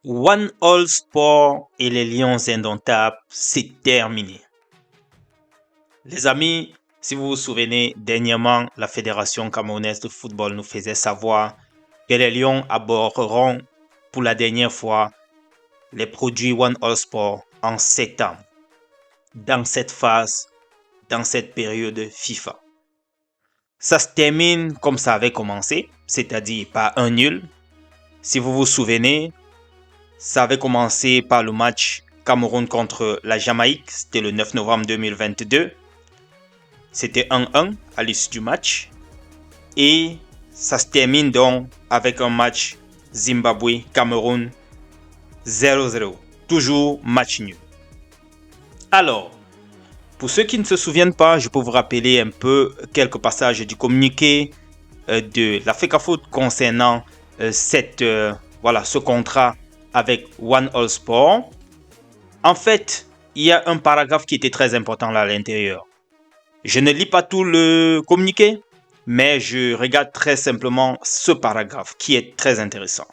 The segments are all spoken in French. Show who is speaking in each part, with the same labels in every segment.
Speaker 1: One All Sport et les Lions indomptables, c'est terminé. Les amis, si vous vous souvenez, dernièrement, la Fédération camerounaise de football nous faisait savoir que les Lions aborderont pour la dernière fois les produits One All Sport en septembre, dans cette phase, dans cette période FIFA. Ça se termine comme ça avait commencé, c'est-à-dire par un nul. Si vous vous souvenez, ça avait commencé par le match Cameroun contre la Jamaïque, c'était le 9 novembre 2022. C'était 1-1 à l'issue du match. Et ça se termine donc avec un match Zimbabwe-Cameroun 0-0. Toujours match nul. Alors, pour ceux qui ne se souviennent pas, je peux vous rappeler un peu quelques passages du communiqué de la FECAFOOT concernant ce contrat avec One All Sport. En fait, il y a un paragraphe qui était très important là à l'intérieur. Je ne lis pas tout le communiqué, mais je regarde très simplement ce paragraphe qui est très intéressant.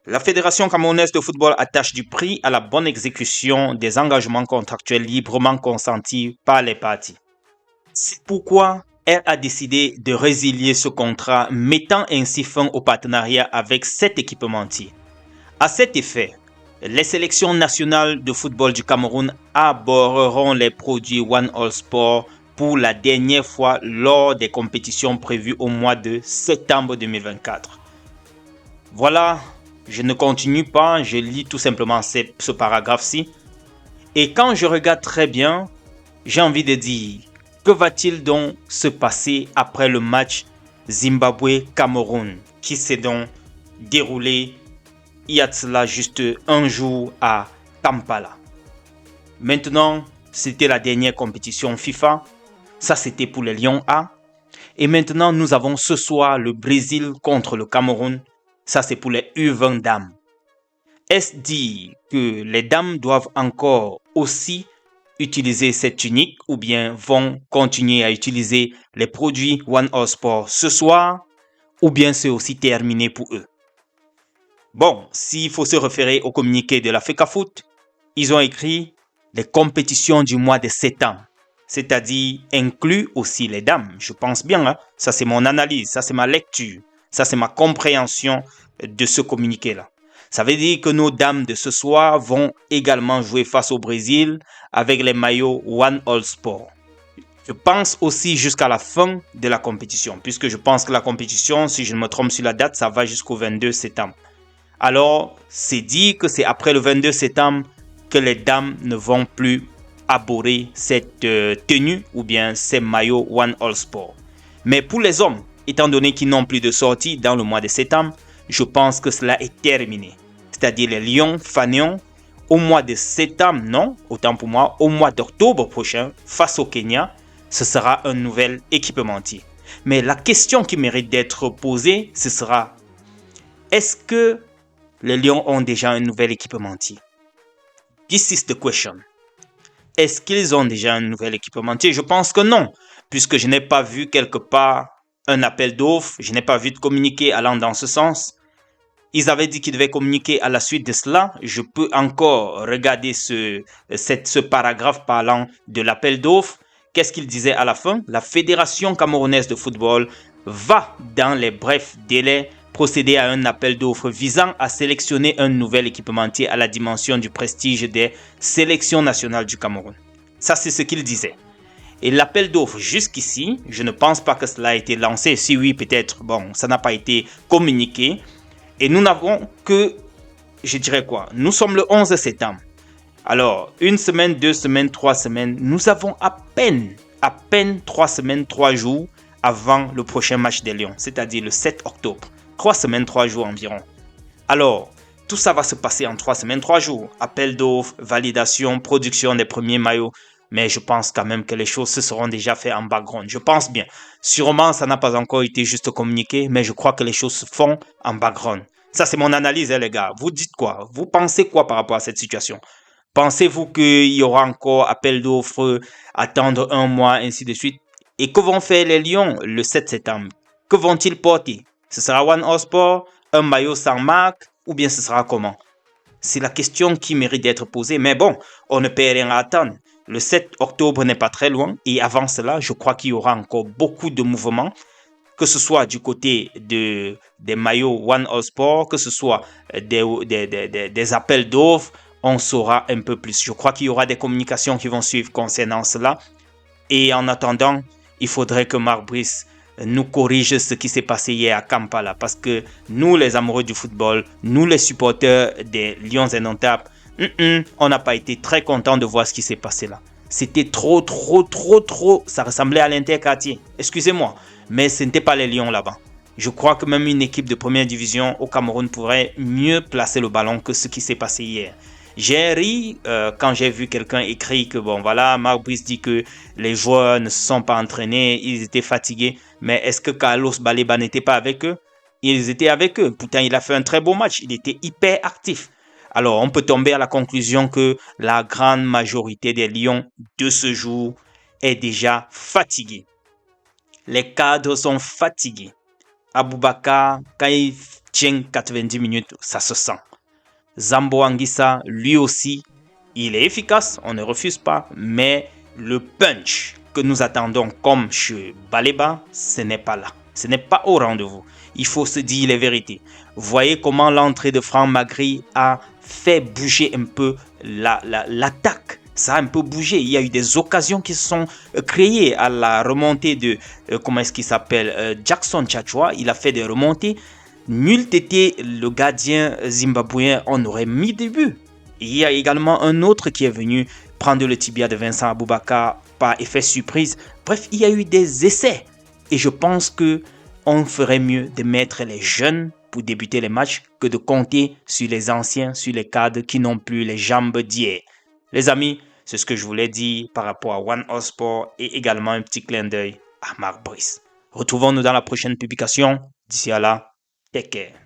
Speaker 1: La Fédération camerounaise de football attache du prix à la bonne exécution des engagements contractuels librement consentis par les parties. C'est pourquoi elle a décidé de résilier ce contrat, mettant ainsi fin au partenariat avec 7 équipementiers. À cet effet, les sélections nationales de football du Cameroun aborderont les produits One All Sport pour la dernière fois lors des compétitions prévues au mois de septembre 2024. Voilà, je ne continue pas, je lis tout simplement ce paragraphe-ci. Et quand je regarde très bien, j'ai envie de dire, que va-t-il donc se passer après le match Zimbabwe-Cameroun qui s'est donc déroulé il y a de cela juste un jour à Kampala. Maintenant, c'était la dernière compétition FIFA. Ça, c'était pour les Lions A. Et maintenant, nous avons ce soir le Brésil contre le Cameroun. Ça, c'est pour les U20 dames. Est-ce dit que les dames doivent encore aussi utiliser cette tunique ou bien vont continuer à utiliser les produits One All Sport ce soir ou bien c'est aussi terminé pour eux? Bon, s'il faut se référer au communiqué de la FECAFOOT, ils ont écrit les compétitions du mois de septembre, c'est-à-dire inclus aussi les dames. Je pense bien, hein? Ça c'est mon analyse, ça c'est ma lecture, ça c'est ma compréhension de ce communiqué-là. Ça veut dire que nos dames de ce soir vont également jouer face au Brésil avec les maillots One All Sport. Je pense aussi jusqu'à la fin de la compétition, puisque je pense que la compétition, si je ne me trompe sur la date, ça va jusqu'au 22 septembre. Alors, c'est dit que c'est après le 22 septembre que les dames ne vont plus aborder cette tenue ou bien ces maillots One All Sport. Mais pour les hommes, étant donné qu'ils n'ont plus de sortie dans le mois de septembre, je pense que cela est terminé. C'est-à-dire les Lions Fanion, au mois de septembre, non, autant pour moi, au mois d'octobre prochain, face au Kenya, ce sera un nouvel équipementier. Mais la question qui mérite d'être posée, ce sera, est-ce que les Lions ont déjà un nouvel équipementier? This is the question. Est-ce qu'ils ont déjà un nouvel équipementier? Je pense que non, puisque je n'ai pas vu quelque part un appel d'offres, je n'ai pas vu de communiqué allant dans ce sens. Ils avaient dit qu'ils devaient communiquer à la suite de cela. Je peux encore regarder ce paragraphe parlant de l'appel d'offres. Qu'est-ce qu'il disait à la fin? La Fédération camerounaise de football va, dans les brefs délais, procéder à un appel d'offres visant à sélectionner un nouvel équipementier à la dimension du prestige des sélections nationales du Cameroun. Ça, c'est ce qu'il disait. Et l'appel d'offres jusqu'ici, je ne pense pas que cela a été lancé. Si oui, peut-être, bon, ça n'a pas été communiqué. Et nous n'avons que, je dirais quoi, nous sommes le 11 septembre. Alors, une semaine, 2 semaines, 3 semaines, nous avons à peine 3 semaines, 3 jours avant le prochain match des Lions, c'est-à-dire le 7 octobre. 3 semaines, 3 jours environ. Alors, tout ça va se passer en 3 semaines, 3 jours. Appel d'offres, validation, production des premiers maillots. Mais je pense quand même que les choses se seront déjà faites en background. Je pense bien. Sûrement, ça n'a pas encore été juste communiqué, mais je crois que les choses se font en background. Ça, c'est mon analyse, hein, les gars. Vous dites quoi? Vous pensez quoi par rapport à cette situation? Pensez-vous qu'il y aura encore appel d'offres, attendre un mois, ainsi de suite? Et que vont faire les Lions le 7 septembre? Que vont-ils porter? Ce sera One All Sport, un maillot sans marque, ou bien ce sera comment? C'est la question qui mérite d'être posée. Mais bon, on ne peut rien attendre. Le 7 octobre n'est pas très loin et avant cela, je crois qu'il y aura encore beaucoup de mouvements, que ce soit du côté des maillots One All Sport, que ce soit des appels d'offres, on saura un peu plus. Je crois qu'il y aura des communications qui vont suivre concernant cela. Et en attendant, il faudrait que Marc Brice nous corrige ce qui s'est passé hier à Kampala. Parce que nous, les amoureux du football, nous, les supporters des Lions Indomptables, on n'a pas été très contents de voir ce qui s'est passé là. C'était trop. Ça ressemblait à l'Interquartier. Excusez-moi, mais ce n'était pas les Lions là-bas. Je crois que même une équipe de première division au Cameroun pourrait mieux placer le ballon que ce qui s'est passé hier. J'ai ri quand j'ai vu quelqu'un écrire que bon voilà, Marc Brice dit que les joueurs ne se sont pas entraînés, ils étaient fatigués. Mais est-ce que Carlos Baleba n'était pas avec eux? Ils étaient avec eux. Pourtant, il a fait un très beau match. Il était hyper actif. Alors, on peut tomber à la conclusion que la grande majorité des Lions de ce jour est déjà fatiguée. Les cadres sont fatigués. Aboubakar, quand il tient 90 minutes, ça se sent. Zambo Anguissa, lui aussi, il est efficace, on ne refuse pas, mais le punch que nous attendons comme chez Baleba, ce n'est pas là. Ce n'est pas au rendez-vous. Il faut se dire les vérités. Voyez comment l'entrée de Franck Magri a fait bouger un peu l'attaque. Ça a un peu bougé. Il y a eu des occasions qui se sont créées à la remontée de, comment est-ce qu'il s'appelle, Jackson Tchatchoua. Il a fait des remontées. Nul était le gardien zimbabwéen, on aurait mis des buts. Il y a également un autre qui est venu prendre le tibia de Vincent Aboubakar par effet surprise. Bref, il y a eu des essais. Et je pense que on ferait mieux de mettre les jeunes pour débuter les matchs que de compter sur les anciens, sur les cadres qui n'ont plus les jambes d'hier. Les amis, c'est ce que je voulais dire par rapport à One All Sport et également un petit clin d'œil à Marc Brice. Retrouvons-nous dans la prochaine publication. D'ici à là, take care.